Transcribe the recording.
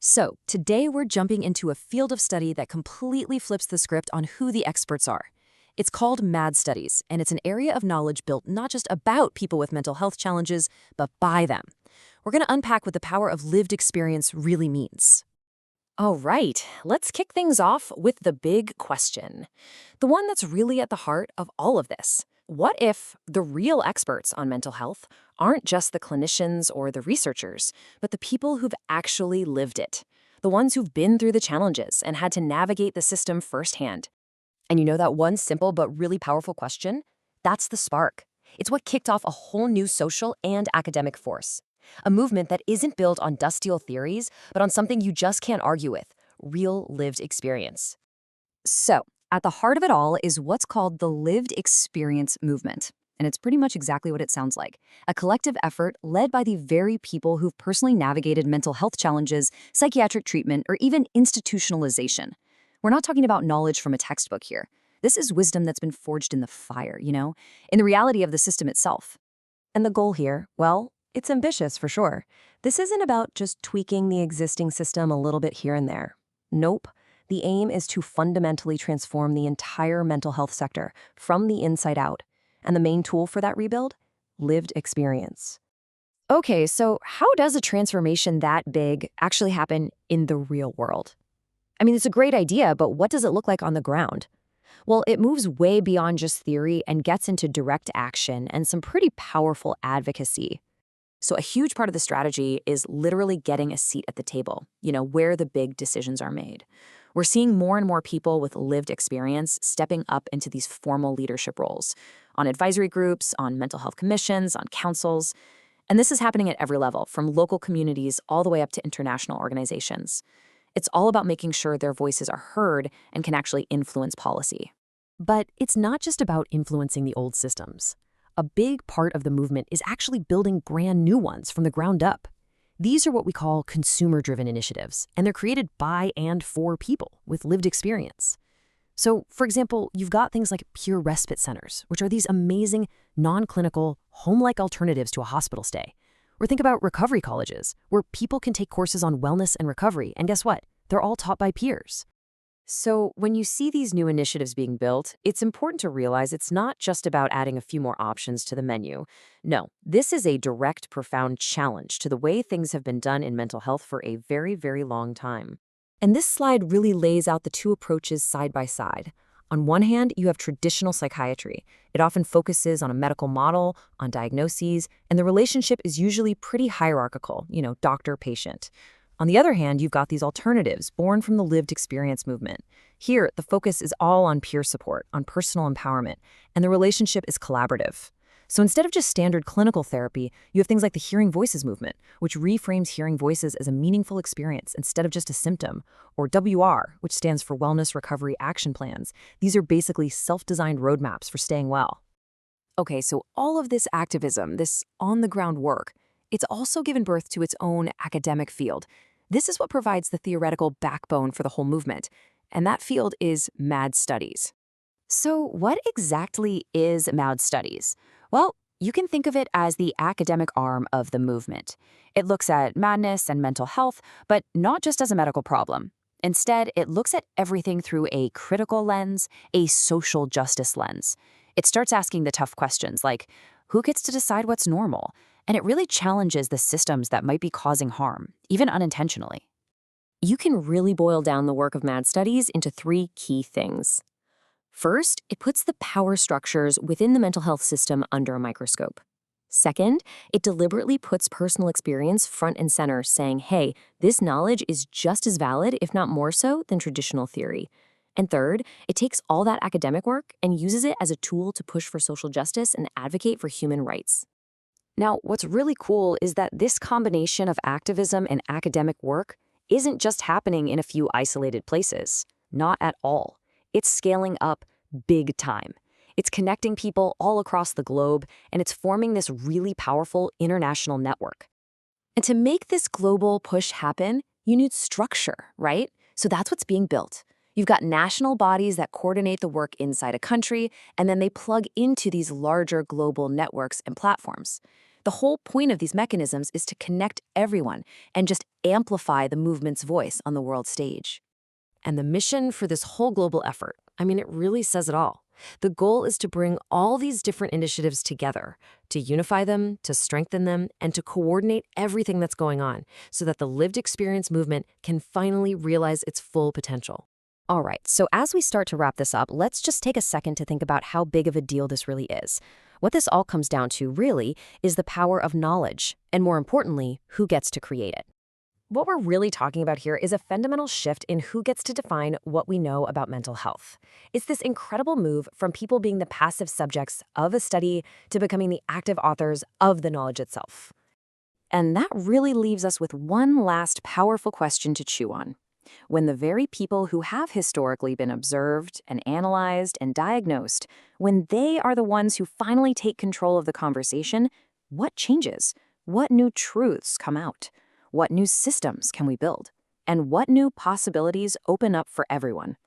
So, today we're jumping into a field of study that completely flips the script on who the experts are. It's called MAD studies, and it's an area of knowledge built not just about people with mental health challenges, but by them. We're going to unpack what the power of lived experience really means. All right, let's kick things off with the big question. The one that's really at the heart of all of this. What if the real experts on mental health aren't just the clinicians or the researchers, but the people who've actually lived it? The ones who've been through the challenges and had to navigate the system firsthand. And you know that one simple but really powerful question? That's the spark. It's what kicked off a whole new social and academic force. A movement that isn't built on dust-steal theories, but on something you just can't argue with, real lived experience. So, at the heart of it all is what's called the lived experience movement. And it's pretty much exactly what it sounds like. A collective effort led by the very people who've personally navigated mental health challenges, psychiatric treatment, or even institutionalization. We're not talking about knowledge from a textbook here. This is wisdom that's been forged in the fire, in the reality of the system itself. And the goal here, well, it's ambitious for sure. This isn't about just tweaking the existing system a little bit here and there. Nope. The aim is to fundamentally transform the entire mental health sector from the inside out. And the main tool for that rebuild? Lived experience. Okay, so how does a transformation that big actually happen in the real world? I mean, it's a great idea, but what does it look like on the ground? Well, it moves way beyond just theory and gets into direct action and some pretty powerful advocacy. So a huge part of the strategy is literally getting a seat at the table, where the big decisions are made. We're seeing more and more people with lived experience stepping up into these formal leadership roles, on advisory groups, on mental health commissions, on councils. And this is happening at every level, from local communities all the way up to international organizations. It's all about making sure their voices are heard and can actually influence policy. But it's not just about influencing the old systems. A big part of the movement is actually building brand new ones from the ground up. These are what we call consumer-driven initiatives, and they're created by and for people with lived experience. So, for example, you've got things like peer respite centers, which are these amazing, non-clinical, home-like alternatives to a hospital stay. Or think about recovery colleges, where people can take courses on wellness and recovery, and guess what? They're all taught by peers. So when you see these new initiatives being built, it's important to realize it's not just about adding a few more options to the menu. No, this is a direct, profound challenge to the way things have been done in mental health for a very, very long time. And this slide really lays out the two approaches side by side. On one hand, you have traditional psychiatry. It often focuses on a medical model, on diagnoses, and the relationship is usually pretty hierarchical, doctor-patient. On the other hand, you've got these alternatives born from the lived experience movement. Here, the focus is all on peer support, on personal empowerment, and the relationship is collaborative. So instead of just standard clinical therapy, you have things like the hearing voices movement, which reframes hearing voices as a meaningful experience instead of just a symptom, or WR, which stands for Wellness Recovery Action Plans. These are basically self-designed roadmaps for staying well. Okay, so all of this activism, this on-the-ground work, it's also given birth to its own academic field. This is what provides the theoretical backbone for the whole movement, and that field is MAD studies. So what exactly is MAD studies? Well, you can think of it as the academic arm of the movement. It looks at madness and mental health, but not just as a medical problem. Instead, it looks at everything through a critical lens, a social justice lens. It starts asking the tough questions like, who gets to decide what's normal? And it really challenges the systems that might be causing harm, even unintentionally. You can really boil down the work of MAD studies into three key things. First, it puts the power structures within the mental health system under a microscope. Second, it deliberately puts personal experience front and center, saying, hey, this knowledge is just as valid, if not more so, than traditional theory. And third, it takes all that academic work and uses it as a tool to push for social justice and advocate for human rights. Now, what's really cool is that this combination of activism and academic work isn't just happening in a few isolated places. Not at all. It's scaling up big time. It's connecting people all across the globe, and it's forming this really powerful international network. And to make this global push happen, you need structure, right? So that's what's being built. You've got national bodies that coordinate the work inside a country, and then they plug into these larger global networks and platforms. The whole point of these mechanisms is to connect everyone and just amplify the movement's voice on the world stage. And the mission for this whole global effort, it really says it all. The goal is to bring all these different initiatives together, to unify them, to strengthen them, and to coordinate everything that's going on so that the lived experience movement can finally realize its full potential. All right, so as we start to wrap this up, let's just take a second to think about how big of a deal this really is. What this all comes down to, really, is the power of knowledge, and more importantly, who gets to create it. What we're really talking about here is a fundamental shift in who gets to define what we know about mental health. It's this incredible move from people being the passive subjects of a study to becoming the active authors of the knowledge itself. And that really leaves us with one last powerful question to chew on. When the very people who have historically been observed and analyzed and diagnosed, when they are the ones who finally take control of the conversation, what changes? What new truths come out? What new systems can we build? And what new possibilities open up for everyone?